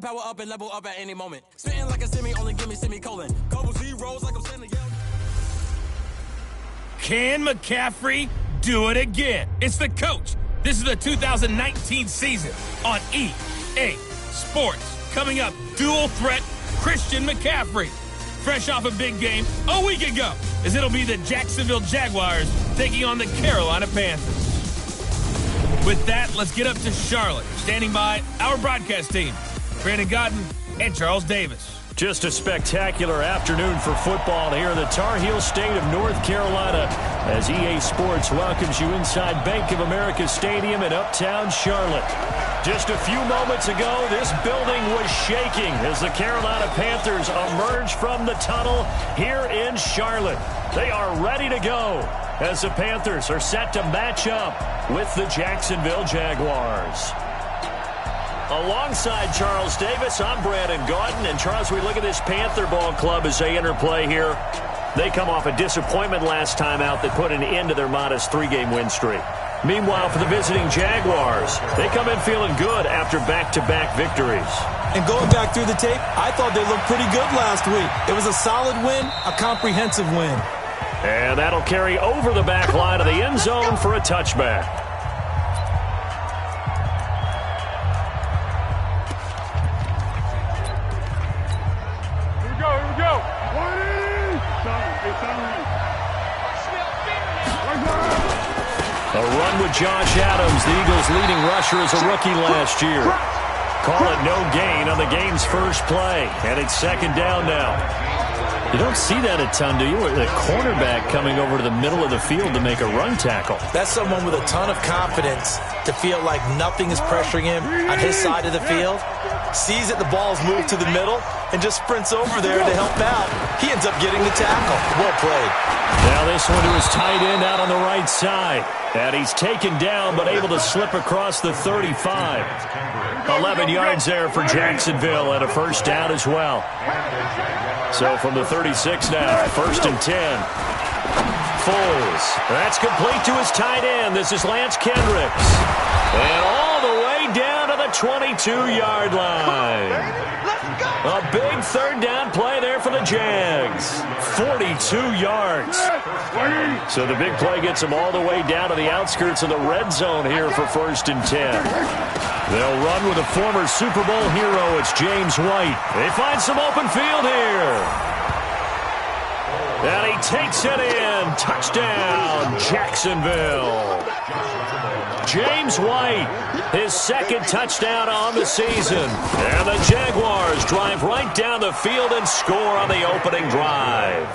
power up and level up at any moment. Spitting like a semi, only give me semicolon. Couple zeros like I'm sending yell. Can McCaffrey do it again? It's the coach. This is the 2019 season on EA Sports. Coming up, dual threat Christian McCaffrey. Fresh off a big game a week ago, as it'll be the Jacksonville Jaguars taking on the Carolina Panthers. With that, let's get up to Charlotte. Standing by, our broadcast team, Brandon Godden and Charles Davis. Just a spectacular afternoon for football here in the Tar Heel state of North Carolina as EA Sports welcomes you inside Bank of America Stadium in uptown Charlotte. Just a few moments ago, this building was shaking as the Carolina Panthers emerged from the tunnel here in Charlotte. They are ready to go as the Panthers are set to match up with the Jacksonville Jaguars. Alongside Charles Davis, I'm Brandon Gaudin. And Charles, we look at this Panther ball club as they interplay here. They come off a disappointment last time out that put an end to their modest 3-game win streak. Meanwhile, for the visiting Jaguars, they come in feeling good after back-to-back victories. And going back through the tape, I thought they looked pretty good last week. It was a solid win, a comprehensive win. And that'll carry over the back line of the end zone for a touchback. A run with Josh Adams, the Eagles' leading rusher as a rookie last year. Call it no gain on the game's first play, and it's second down now. You don't see that a ton, do you? The cornerback coming over to the middle of the field to make a run tackle. That's someone with a ton of confidence to feel like nothing is pressuring him on his side of the field. Sees that the ball's moved to the middle and just sprints over there to help out. He ends up getting the tackle. Well played. Now this one to his tight end out on the right side. And he's taken down but able to slip across the 35. 11 yards there for Jacksonville and a first down as well. So from the 36 now, first and 10. Foles. That's complete to his tight end. This is Lance Kendricks. And all the way down to the 22-yard line. A big third down play there for the Jags. 42 yards. So the big play gets them all the way down to the outskirts of the red zone here for first and 10. They'll run with a former Super Bowl hero. It's James White. They find some open field here. And he takes it in. Touchdown, Jacksonville. James White, his second touchdown on the season. And the Jaguars drive right down the field and score on the opening drive.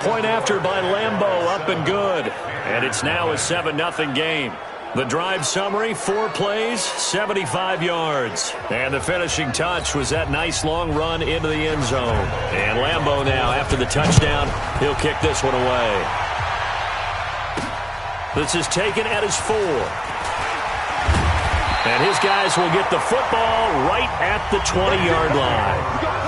Point after by Lambeau, up and good. And it's now a 7-0 game. The drive summary, 4 plays, 75 yards. And the finishing touch was that nice long run into the end zone. And Lambeau now, after the touchdown, he'll kick this one away. This is taken at his 4. And his guys will get the football right at the 20-yard line.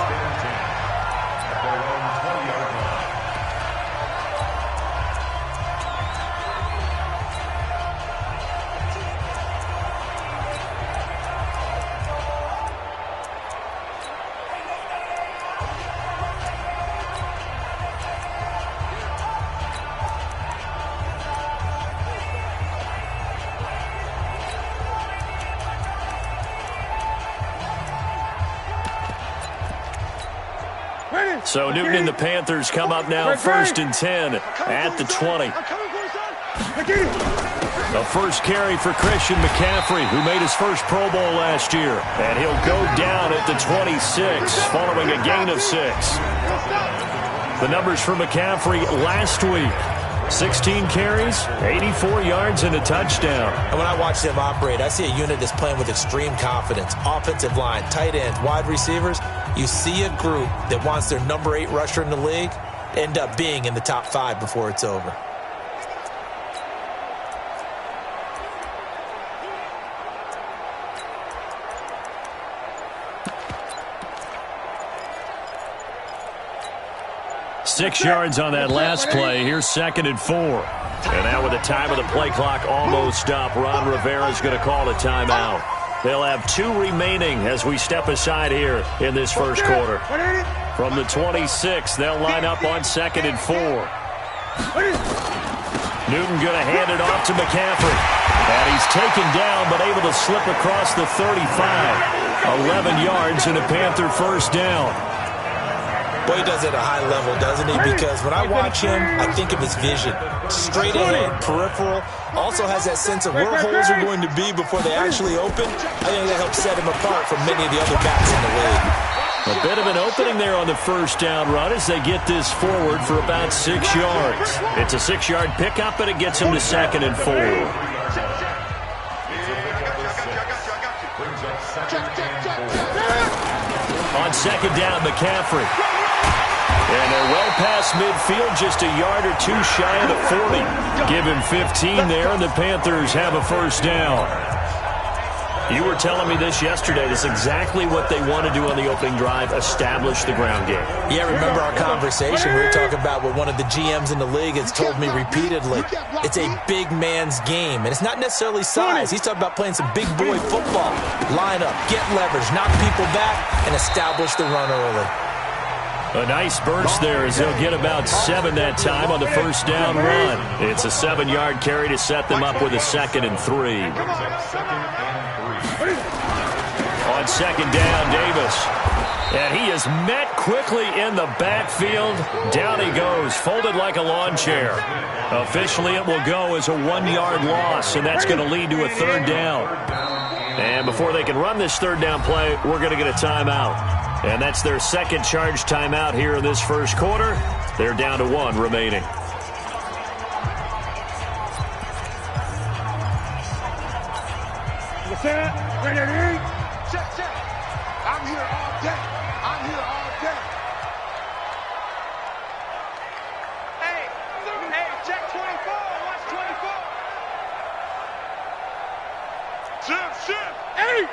So Newton and the Panthers come up now first and 10 at the 20. The first carry for Christian McCaffrey, who made his first Pro Bowl last year. And he'll go down at the 26 following a gain of 6. The numbers for McCaffrey last week. 16 carries, 84 yards, and a touchdown. And when I watch them operate, I see a unit that's playing with extreme confidence. Offensive line, tight ends, wide receivers. You see a group that wants their number 8 rusher in the league end up being in the top 5 before it's over. Six yards on that last play. Here's second and 4. And now with the time of the play clock almost up, Ron Rivera's going to call a timeout. They'll have 2 remaining as we step aside here in this first quarter. From the 26, they'll line up on 2nd and 4. Newton going to hand it off to McCaffrey. And he's taken down but able to slip across the 35. 11 yards and a Panther first down. Boy, he does it at a high level, doesn't he? Because when I watch him, I think of his vision. Straight ahead, peripheral. Also has that sense of where holes are going to be before they actually open. I think that helps set him apart from many of the other backs in the league. A bit of an opening there on the first down run as they get this forward for about 6 yards. It's a 6-yard pickup, and it gets them to 2nd and 4. On 2nd down, McCaffrey. And they're well past midfield, just a yard or 2 shy of the 40. Give him 15 there, and the Panthers have a first down. You were telling me this yesterday. This is exactly what they want to do on the opening drive, establish the ground game. Yeah, remember our conversation. We were talking about what one of the GMs in the league has told me repeatedly. It's a big man's game, and it's not necessarily size. He's talking about playing some big boy football. Line up, get leverage, knock people back, and establish the run early. A nice burst there as they'll get about 7 that time on the first down run. It's a 7-yard carry to set them up with a 2nd and 3. On 2nd down, Davis. And he is met quickly in the backfield. Down he goes, folded like a lawn chair. Officially, it will go as a 1-yard loss, and that's going to lead to a 3rd down. And before they can run this 3rd down play, we're going to get a timeout. And that's their 2nd charge timeout here in this first quarter. They're down to 1 remaining. Check. I'm here all day. Hey, check 24. Watch 24. Shift. Hey.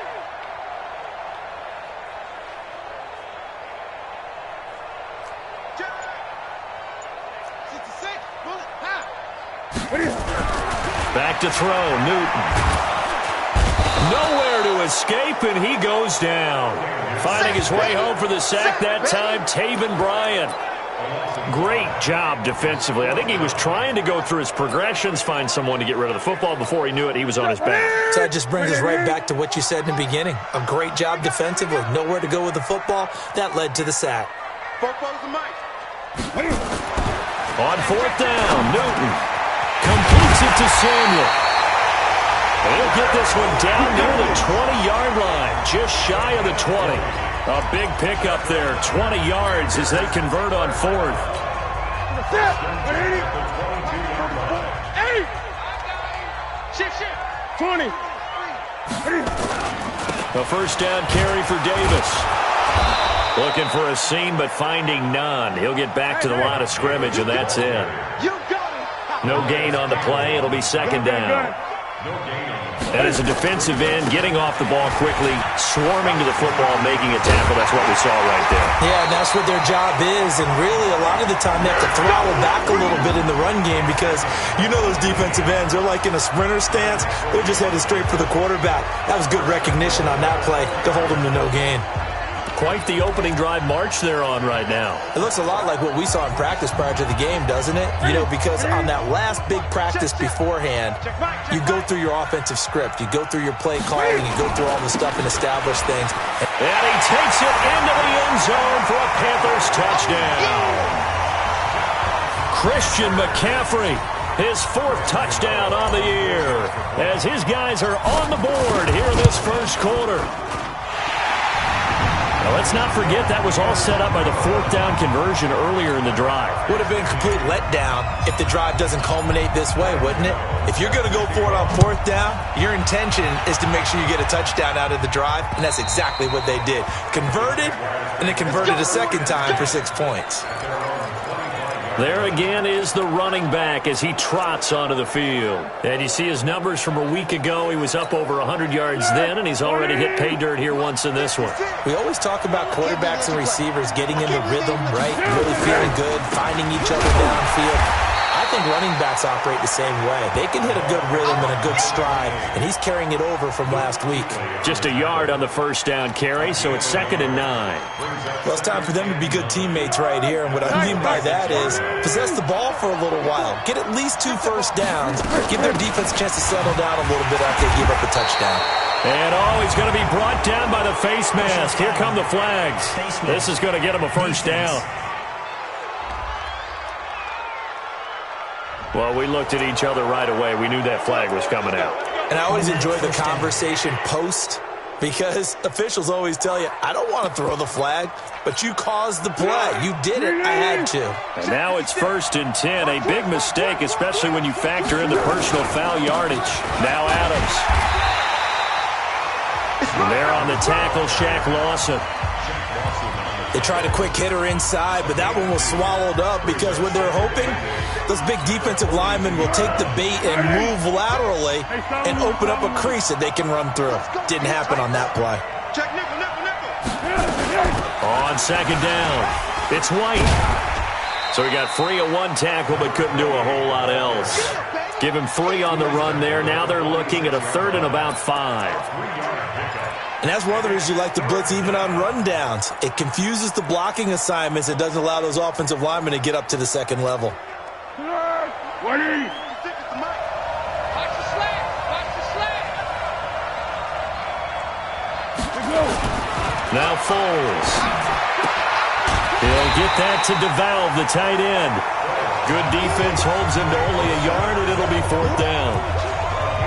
Back to throw, Newton. Nowhere to escape, and he goes down. Finding his way home for the sack that time, Taven Bryan. Great job defensively. I think he was trying to go through his progressions, find someone to get rid of the football. Before he knew it, he was on his back. So that just brings us right back to what you said in the beginning. A great job defensively. Nowhere to go with the football. That led to the sack. On 4th down, Newton completes it to Samuel. He'll get this one down near the 20-yard line, just shy of the 20. A big pickup there, 20 yards as they convert on 4th. 20. A first down carry for Davis. Looking for a seam, but finding none. He'll get back to the line of scrimmage, and that's it. No gain on the play. It'll be 2nd down. And as a defensive end, getting off the ball quickly, swarming to the football, making a tackle. That's what we saw right there. Yeah, and that's what their job is. And really, a lot of the time, they have to throttle back a little bit in the run game because you know those defensive ends, they're like in a sprinter stance. They're just headed straight for the quarterback. That was good recognition on that play to hold them to no gain. Quite the opening drive march they're on right now. It looks a lot like what we saw in practice prior to the game, doesn't it? You know, because on that last big practice beforehand, you go through your offensive script. You go through your play calling. You go through all the stuff and establish things. And he takes it into the end zone for a Panthers touchdown. Christian McCaffrey, his 4th touchdown on the year, as his guys are on the board here in this first quarter. Now, let's not forget that was all set up by the 4th down conversion earlier in the drive. Would have been a complete letdown if the drive doesn't culminate this way, wouldn't it? If you're going to go for it on 4th down, your intention is to make sure you get a touchdown out of the drive, and that's exactly what they did. Converted, and then converted a 2nd time for 6 points. There again is the running back as he trots onto the field. And you see his numbers from a week ago. He was up over 100 yards then, and he's already hit pay dirt here once in this one. We always talk about quarterbacks and receivers getting into rhythm, right? Really feeling good, finding each other downfield. I think running backs operate the same way. They can hit a good rhythm and a good stride, and he's carrying it over from last week. Just a yard on the first down carry, so it's 2nd and 9. Well, it's time for them to be good teammates right here, and what I mean by that is possess the ball for a little while, get at least 2 first downs, give their defense a chance to settle down a little bit after they give up a touchdown. And he's going to be brought down by the face mask. Here come the flags. This is going to get him a first down. Well, we looked at each other right away. We knew that flag was coming out. And I always enjoy the conversation post, because officials always tell you, I don't want to throw the flag, but you caused the play. You did it. I had to. And now it's 1st and 10. A big mistake, especially when you factor in the personal foul yardage. Now Adams. And there on the tackle, Shaq Lawson. They tried a quick hitter inside, but that one was swallowed up because what they're hoping, those big defensive linemen will take the bait and move laterally and open up a crease that they can run through. Didn't happen on that play. On 2nd down, it's White. So he got free of 1 tackle but couldn't do a whole lot else. Give him 3 on the run there. Now they're looking at a 3rd and about 5. And that's one of the reasons you like to blitz even on rundowns. It confuses the blocking assignments. It doesn't allow those offensive linemen to get up to the 2nd level. Now Foles. He'll get that to DeValve, the tight end. Good defense holds him to only a yard, and it'll be 4th down.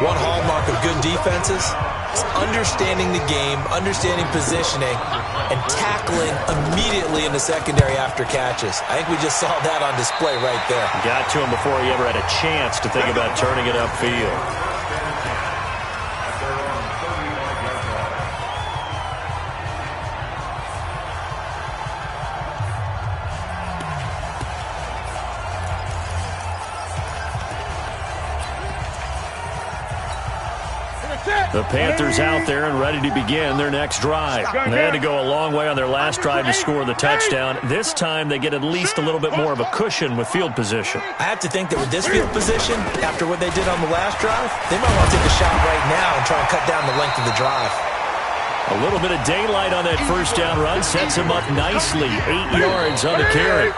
One hallmark of good defenses is understanding the game, understanding positioning, and tackling immediately in the secondary after catches. I think we just saw that on display right there. Got to him before he ever had a chance to think about turning it upfield. The Panthers out there and ready to begin their next drive. And they had to go a long way on their last drive to score the touchdown. This time they get at least a little bit more of a cushion with field position. I have to think that with this field position, after what they did on the last drive, they might want to take a shot right now and try and cut down the length of the drive. A little bit of daylight on that first down run sets him up nicely. 8 yards on the carry.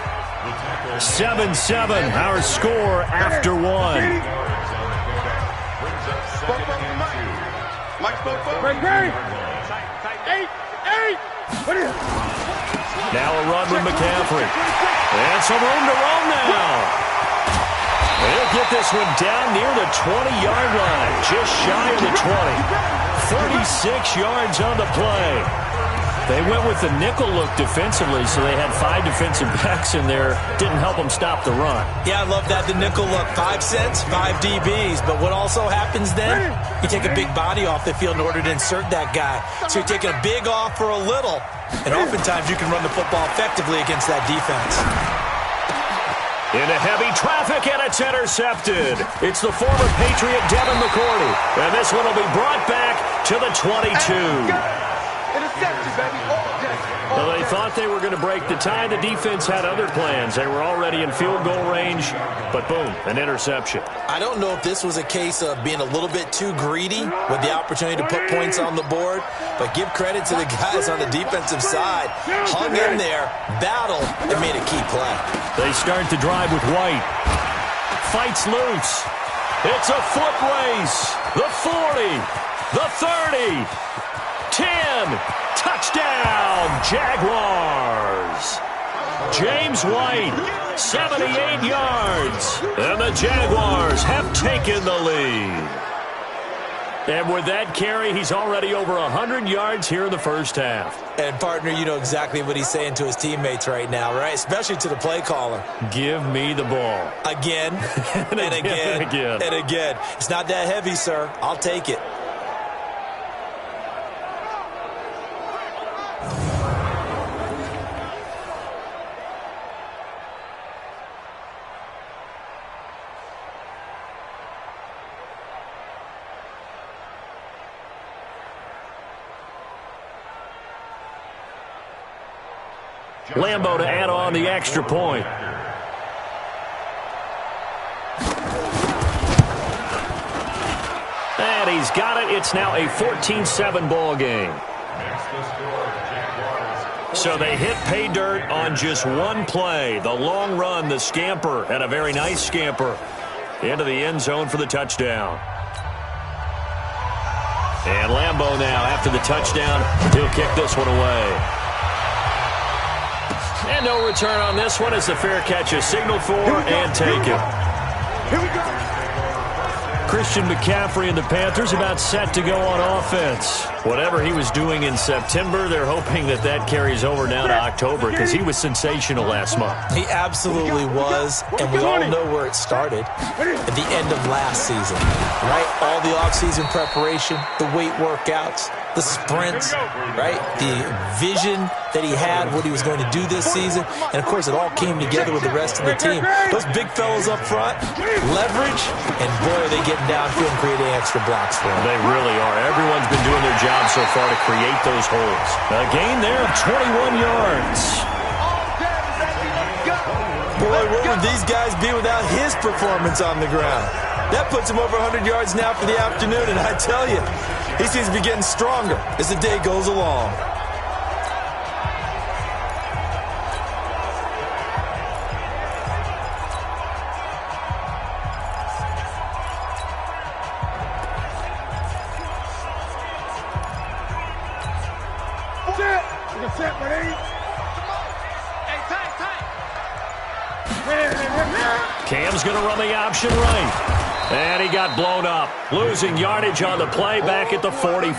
7-7, our score after 1. Now a run with McCaffrey. And some room to roam now. They'll get this one down near the 20-yard line. Just shy of the 20. 36 yards on the play. They went with the nickel look defensively, so they had 5 defensive backs in there. Didn't help them stop the run. Yeah, I love that, the nickel look. 5 cents, 5 DBs. But what also happens then, you take a big body off the field in order to insert that guy. So you're taking a big off for a little. And oftentimes you can run the football effectively against that defense. Into heavy traffic, and it's intercepted. It's the former Patriot Devin McCourty. And this one will be brought back to the 22. Well, they thought they were going to break the tie. The defense had other plans. They were already in field goal range, but boom, an interception. I don't know if this was a case of being a little bit too greedy with the opportunity to put points on the board, but give credit to the guys on the defensive side. Hung in there, battled, and made a key play. They start the drive with White. Fights loose. It's a foot race. The 40, the 30, 10. Touchdown, Jaguars. James White, 78 yards. And the Jaguars have taken the lead. And with that carry, he's already over 100 yards here in the first half. And, partner, you know exactly what he's saying to his teammates right now, right? Especially to the play caller. Give me the ball. Again, and again, and again, and again. It's not that heavy, sir. I'll take it. Lambeau to add on the extra point. And he's got it. It's now a 14-7 ball game. So they hit pay dirt on just one play. The long run, the scamper, and a very nice scamper into the end zone for the touchdown. And Lambeau now, after the touchdown, he'll kick this one away. And no return on this one as the fair catch is signaled for and taken. Here we go. Christian McCaffrey and the Panthers about set to go on offense. Whatever he was doing in September, they're hoping that that carries over now to October because he was sensational last month. He absolutely was, and we all know where it started at the end of last season, right? All the offseason preparation, the weight workouts, the sprints, right? The vision that he had, what he was going to do this season, and of course it all came together with the rest of the team. Those big fellas up front, leverage, and boy are they getting downfield and creating extra blocks for him. They really are. Everyone's been doing their job so far to create those holes. A gain there of 21 yards. Boy, what would these guys be without his performance on the ground? That puts him over 100 yards now for the afternoon, and I tell you, he seems to be getting stronger as the day goes along. Cam's going to run the option right. And he got blown up. Losing yardage on the play back at the 44.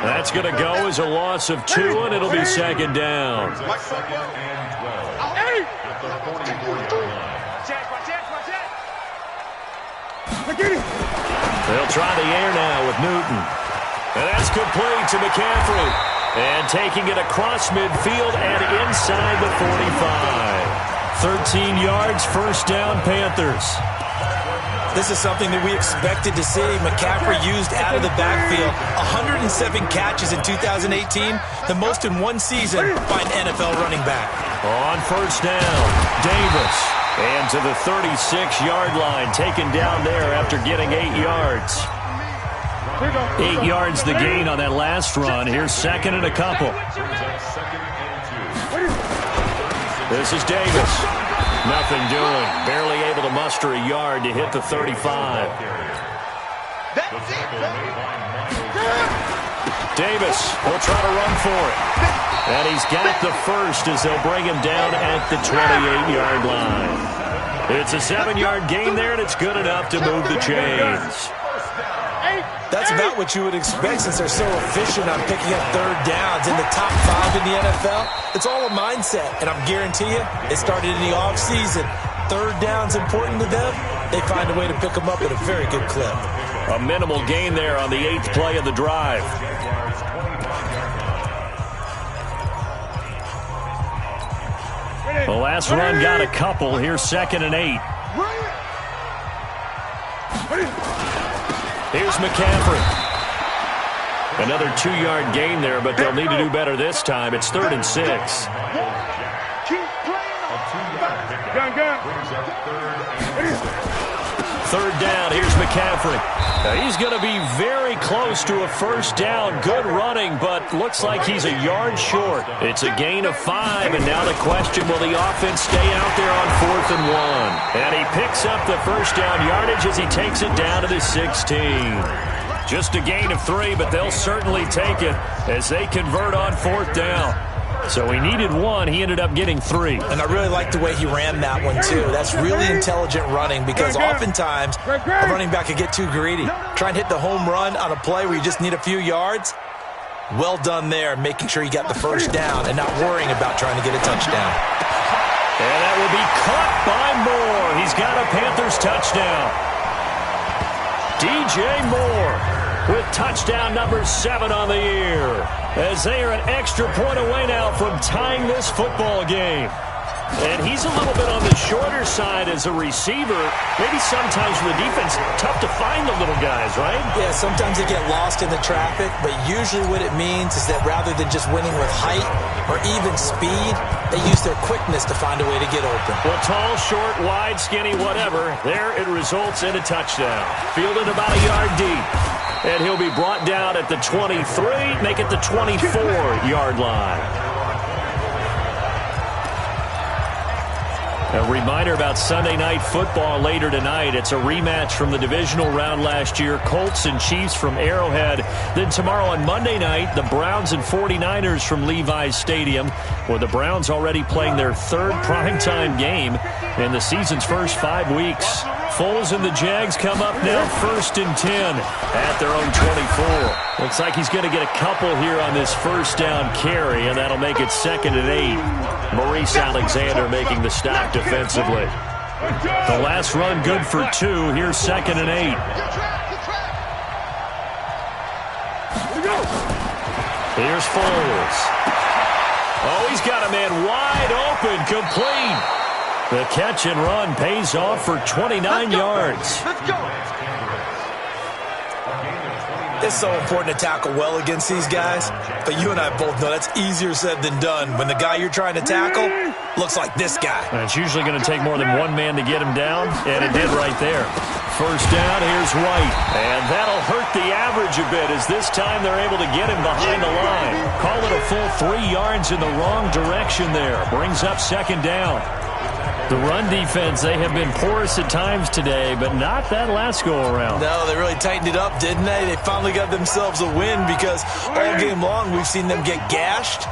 That's going to go as a loss of 2, and it'll be second down. They'll try the air now with Newton. And that's complete to McCaffrey. And taking it across midfield and inside the 45. 13 yards, first down, Panthers. This is something that we expected to see. McCaffrey used out of the backfield. 107 catches in 2018, the most in one season by an NFL running back. On first down, Davis. And to the 36-yard line, taken down there after getting 8 yards. 8 yards the gain on that last run. Here's second and a couple. This is Davis. Nothing doing. Barely able to muster a yard to hit the 35. Davis will try to run for it. And he's got the first as they'll bring him down at the 28-yard line. It's a 7-yard gain there, and it's good enough to move the chains. That's about what you would expect since they're so efficient on picking up third downs in the top 5 in the NFL. It's all a mindset, and I'm guarantee you, it started in the offseason. Third down's important to them. They find a way to pick them up at a very good clip. A minimal gain there on the 8th play of the drive. The last run got a couple. Here's second and 8. Here's McCaffrey. Another 2-yard gain there, but they'll need to do better this time. It's 3rd and 6. Third down, here's McCaffrey. Now he's going to be very close to a first down. Good running, but looks like he's a yard short. It's a gain of 5, and now the question, will the offense stay out there on 4th and 1? And he picks up the first down yardage as he takes it down to the 16. Just a gain of 3, but they'll certainly take it as they convert on 4th down. So he needed 1. He ended up getting 3. And I really like the way he ran that one, too. That's really intelligent running because oftentimes a running back could get too greedy. Try and hit the home run on a play where you just need a few yards. Well done there, making sure you got the first down and not worrying about trying to get a touchdown. And that will be caught by Moore. He's got a Panthers touchdown. DJ Moore with touchdown number 7 on the year, as they are an extra point away now from tying this football game. And he's a little bit on the shorter side as a receiver. Maybe sometimes for the defense, tough to find the little guys, right? Yeah, sometimes they get lost in the traffic, but usually what it means is that rather than just winning with height or even speed, they use their quickness to find a way to get open. Well, tall, short, wide, skinny, whatever. There it results in a touchdown. Fielded about a yard deep. And he'll be brought down at the 23, make it the 24-yard line. A reminder about Sunday Night Football later tonight. It's a rematch from the divisional round last year. Colts and Chiefs from Arrowhead. Then tomorrow on Monday night, the Browns and 49ers from Levi's Stadium, where the Browns already playing their third primetime game in the season's first 5 weeks. Foles and the Jags come up now 1st and 10 at their own 24. Looks like he's going to get a couple here on this first down carry, and that'll make it 2nd and 8. Maurice Alexander making the stop defensively. The last run good for 2. Here's 2nd and 8. Here's Foles. Oh, he's got a man wide open, complete. The catch and run pays off for 29 yards. Let's go. It's so important to tackle well against these guys, but you and I both know that's easier said than done when the guy you're trying to tackle looks like this guy. And it's usually going to take more than one man to get him down, and it did right there. First down, here's White, and that'll hurt the average a bit as this time they're able to get him behind the line. Call it a full 3 yards in the wrong direction there. Brings up 2nd down. The run defense, they have been porous at times today, but not that last go-around. No, they really tightened it up, didn't they? They finally got themselves a win because all game long we've seen them get gashed.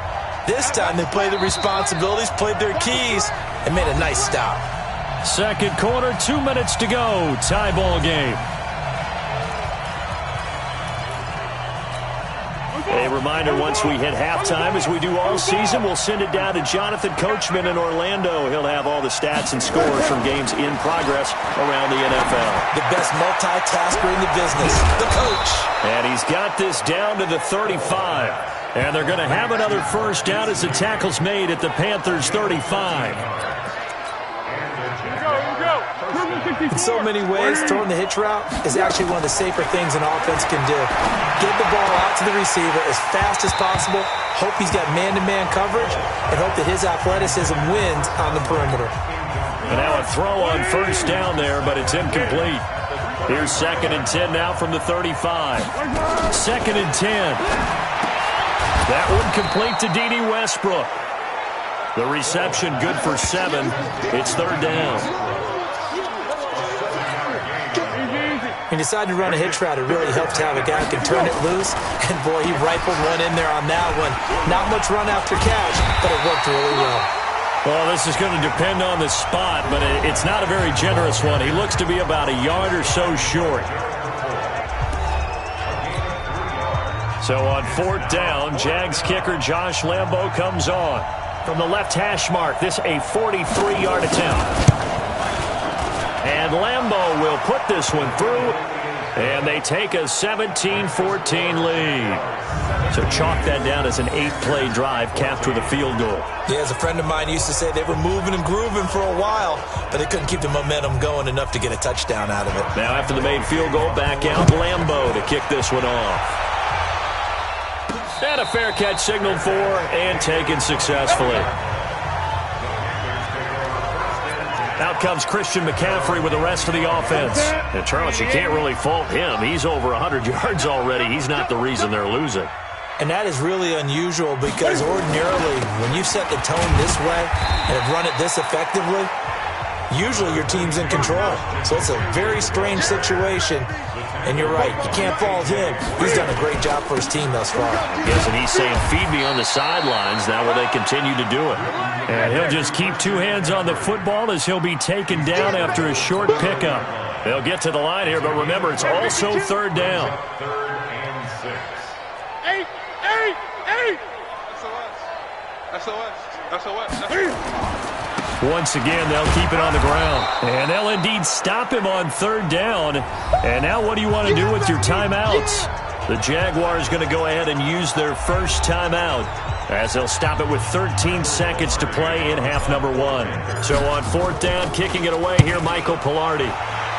This time they played their responsibilities, played their keys, and made a nice stop. Second quarter, 2 minutes to go. Tie ball game. A reminder, once we hit halftime, as we do all season, we'll send it down to Jonathan Coachman in Orlando. He'll have all the stats and scores from games in progress around the NFL. The best multitasker in the business, the coach. And he's got this down to the 35. And they're going to have another first down as the tackle's made at the Panthers' 35. In so many ways, throwing the hitch route is actually one of the safer things an offense can do. Get the ball out to the receiver as fast as possible, hope he's got man-to-man coverage, and hope that his athleticism wins on the perimeter. And now a throw on first down there, but it's incomplete. Here's 2nd and 10 now from the 35. 2nd and 10. That one complete to D.D. Westbrook. The reception good for 7. It's 3rd down. He decided to run a hitch route. It really helped to have a guy who can turn it loose. And, boy, he rifled one in there on that one. Not much run after catch, but it worked really well. Well, this is going to depend on the spot, but it's not a very generous one. He looks to be about a yard or so short. So on 4th down, Jags kicker Josh Lambo comes on. From the left hash mark, this a 43-yard attempt. And Lambo will put this one through, and they take a 17-14 lead. So chalk that down as an 8-play drive capped with a field goal. Yeah, as a friend of mine used to say, they were moving and grooving for a while, but they couldn't keep the momentum going enough to get a touchdown out of it. Now after the made field goal, back out Lambo to kick this one off. And a fair catch signaled for and taken successfully. Out comes Christian McCaffrey with the rest of the offense. And Charles, you can't really fault him. He's over 100 yards already. He's not the reason they're losing. And that is really unusual because ordinarily when you set the tone this way and have run it this effectively, usually your team's in control. So it's a very strange situation. And you're right, you can't fault him. He's done a great job for his team thus far. Yes, and he's saying, feed me on the sidelines. Now will they continue to do it? And he'll just keep 2 hands on the football as he'll be taken down after a short pickup. They'll get to the line here, but remember, it's also 3rd down. 3rd and 6. 8. SOS. Once again, they'll keep it on the ground. And they'll indeed stop him on 3rd down. And now what do you want to do with your timeouts? The Jaguars going to go ahead and use their first timeout. as they'll stop it with 13 seconds to play in half number one. So on fourth down, kicking it away here, Michael Pilardi.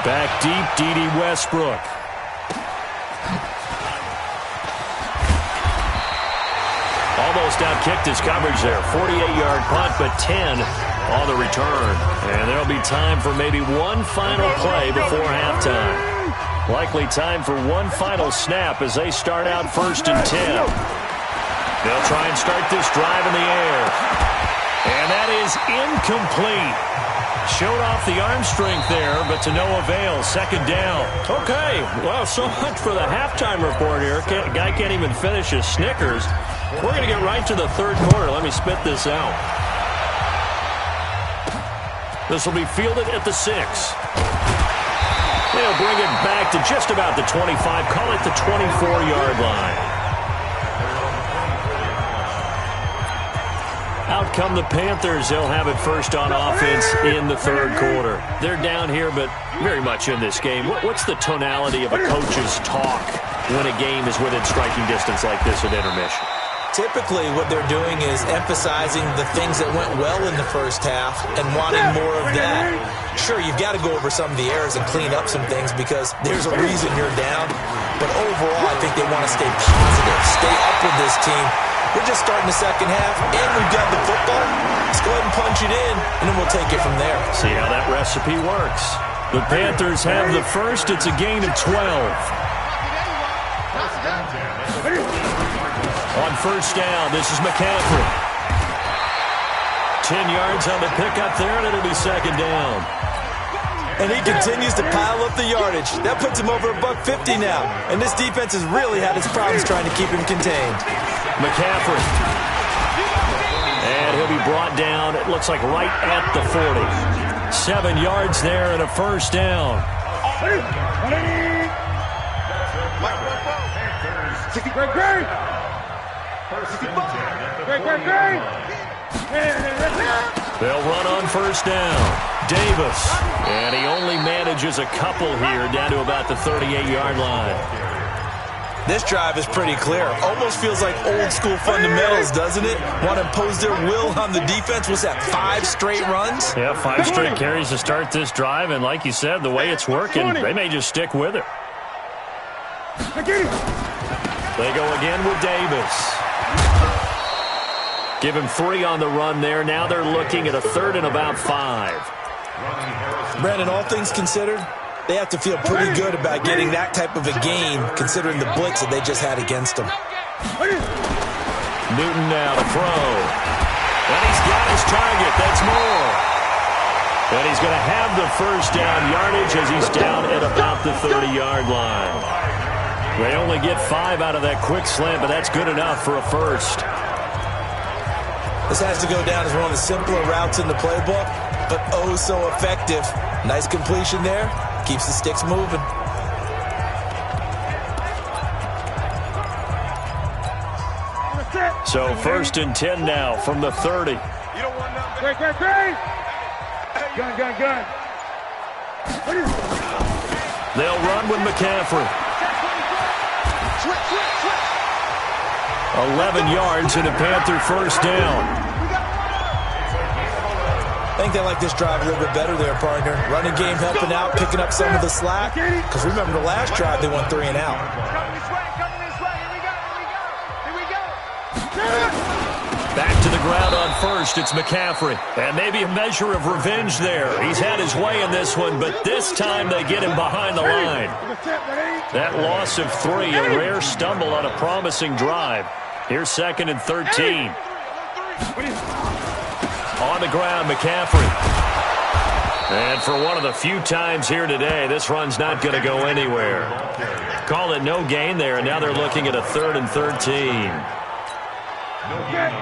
Back deep, D.D. Westbrook. Almost outkicked his coverage there. 48-yard punt, but 10 on the return. And there'll be time for maybe one final play before halftime. Likely time for one final snap as they start out 1st and 10. They'll try and start this drive in the air. And that is incomplete. Showed off the arm strength there, but to no avail. 2nd down. Okay, well, so much for the halftime report here. Guy can't even finish his Snickers. We're going to get right to the 3rd quarter. Let me spit this out. This will be fielded at the 6. They'll bring it back to just about the 25. Call it the 24-yard line. Out come the Panthers. They'll have it first on offense in the 3rd quarter. They're down here, but very much in this game. What's the tonality of a coach's talk when a game is within striking distance like this at intermission? Typically, what they're doing is emphasizing the things that went well in the first half and wanting more of that. Sure, you've got to go over some of the errors and clean up some things because there's a reason you're down. But overall, I think they want to stay positive, stay up with this team. We're just starting the second half, and we've got the football. Let's go ahead and punch it in, and then we'll take it from there. See how that recipe works. The Panthers have the first. It's a gain of 12. On 1st down, this is McCaffrey. 10 yards on the pickup there, and it'll be 2nd down. And he continues to pile up the yardage. That puts him over $150 now. And this defense has really had its problems trying to keep him contained. McCaffrey. And he'll be brought down, it looks like right at the 40. 7 yards there and a 1st down. They'll run on 1st down. Davis. And he only manages a couple here down to about the 38-yard line. This drive is pretty clear. Almost feels like old school fundamentals, doesn't it? Want to impose their will on the defense. What's that, 5 straight runs? Yeah, 5 straight carries to start this drive. And like you said, the way it's working, they may just stick with it. They go again with Davis. Give him 3 on the run there. Now they're looking at a 3rd and about 5. Brandon, all things considered, they have to feel pretty good about getting that type of a game considering the blitz that they just had against them. Newton now to throw. And he's got his target. That's more. And he's going to have the 1st down yardage as he's down at about the 30-yard line. They only get 5 out of that quick slant, but that's good enough for a 1st. This has to go down as one of the simpler routes in the playbook, but oh so effective. Nice completion there. Keeps the sticks moving. So 1st and 10 now from the 30. You don't want nothing. Great. Gun. They'll run with McCaffrey. 11 yards and a Panther 1st down. I think they like this drive a little bit better there, partner. Running game helping out, picking up some of the slack. Because remember, the last drive, they went 3 and out. Coming this way. Here we go. Back to the ground on 1st. It's McCaffrey. And maybe a measure of revenge there. He's had his way in this one, but this time they get him behind the line. That loss of 3, a rare stumble on a promising drive. Here's 2nd and 13. On the ground, McCaffrey. And for one of the few times here today, this run's not going to go anywhere. Call it no gain there, and now they're looking at a 3rd and 13.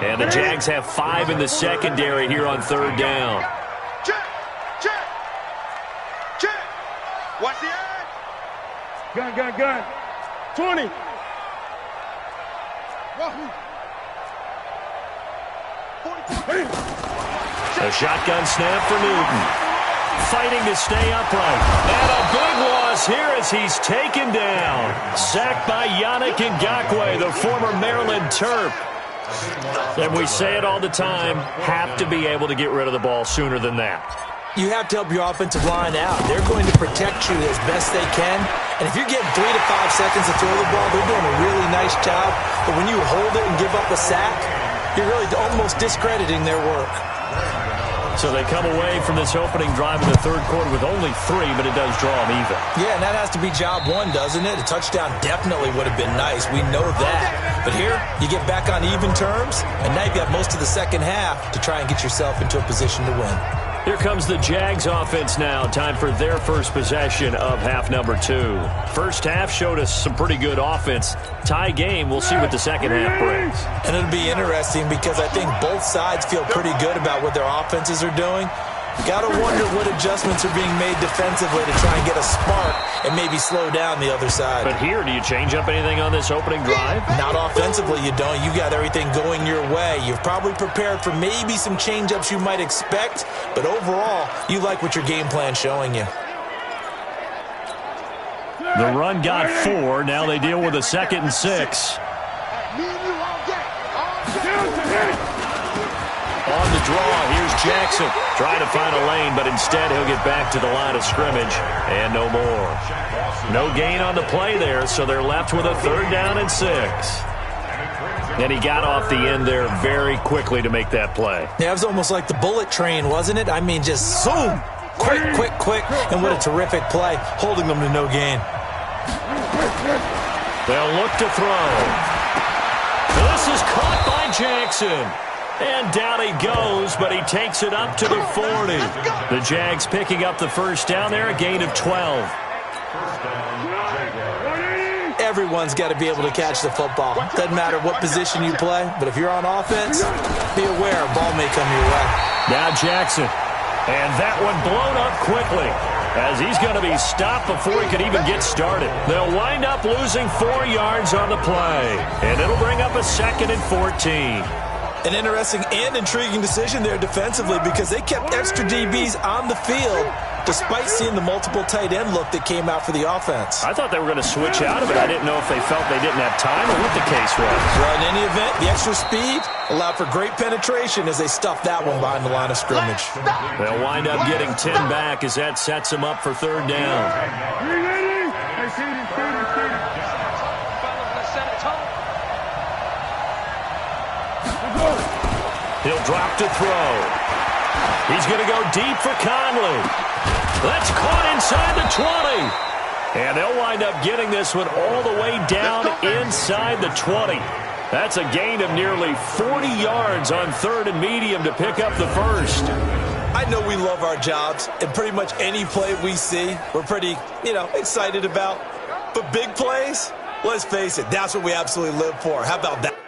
And the Jags have 5 in the secondary here on 3rd down. Check. Watch the edge. Gun. 20. A shotgun snap for Newton. Fighting to stay upright. And a big loss here as he's taken down. Sacked by Yannick Ngakoue, the former Maryland Terp. And we say it all the time, have to be able to get rid of the ball sooner than that. You have to help your offensive line out. They're going to protect you as best they can. And if you're getting 3 to 5 seconds to throw the ball, they're doing a really nice job. But when you hold it and give up a sack, you're really almost discrediting their work. So they come away from this opening drive in the third quarter with only 3, but it does draw them even. Yeah, and that has to be job one, doesn't it? A touchdown definitely would have been nice. We know that. But here, you get back on even terms, and now you've got most of the second half to try and get yourself into a position to win. Here comes the Jags offense now. Time for their first possession of half number 2. First half showed us some pretty good offense. Tie game, we'll see what the second half brings. And it'll be interesting because I think both sides feel pretty good about what their offenses are doing. You got to wonder what adjustments are being made defensively to try and get a spark and maybe slow down the other side. But here, do you change up anything on this opening drive? Not offensively, you don't. You got everything going your way. You've probably prepared for maybe some change-ups you might expect, but overall, you like what your game plan's showing you. The run got 4. Now they deal with a 2nd and 6. On the draw, here's Jackson. Trying to find a lane, but instead he'll get back to the line of scrimmage. And no more. No gain on the play there, so they're left with a 3rd down and 6. And he got off the end there very quickly to make that play. Yeah, it was almost like the bullet train, wasn't it? I mean, just zoom. Quick, quick, quick. And what a terrific play, holding them to no gain. They'll look to throw. This is caught by Jackson. And down he goes, but he takes it up to the 40. The Jags picking up the first down there, a gain of 12. Everyone's got to be able to catch the football. Doesn't matter what position you play, but if you're on offense, be aware a ball may come your way. Now Jackson. And that one blown up quickly, as he's going to be stopped before he could even get started. They'll wind up losing 4 yards on the play, and it'll bring up a 2nd and 14. An interesting and intriguing decision there defensively because they kept extra DBs on the field despite seeing the multiple tight end look that came out for the offense. I thought they were going to switch out of it. I didn't know if they felt they didn't have time or what the case was. Well, in any event, the extra speed allowed for great penetration as they stuffed that one behind the line of scrimmage. They'll wind up getting 10 back as that sets them up for 3rd down. He'll drop to throw. He's going to go deep for Conley. That's caught inside the 20. And they'll wind up getting this one all the way down inside the 20. That's a gain of nearly 40 yards on 3rd and medium to pick up the first. I know we love our jobs, and pretty much any play we see, we're pretty, excited about. But big plays, let's face it, that's what we absolutely live for. How about that?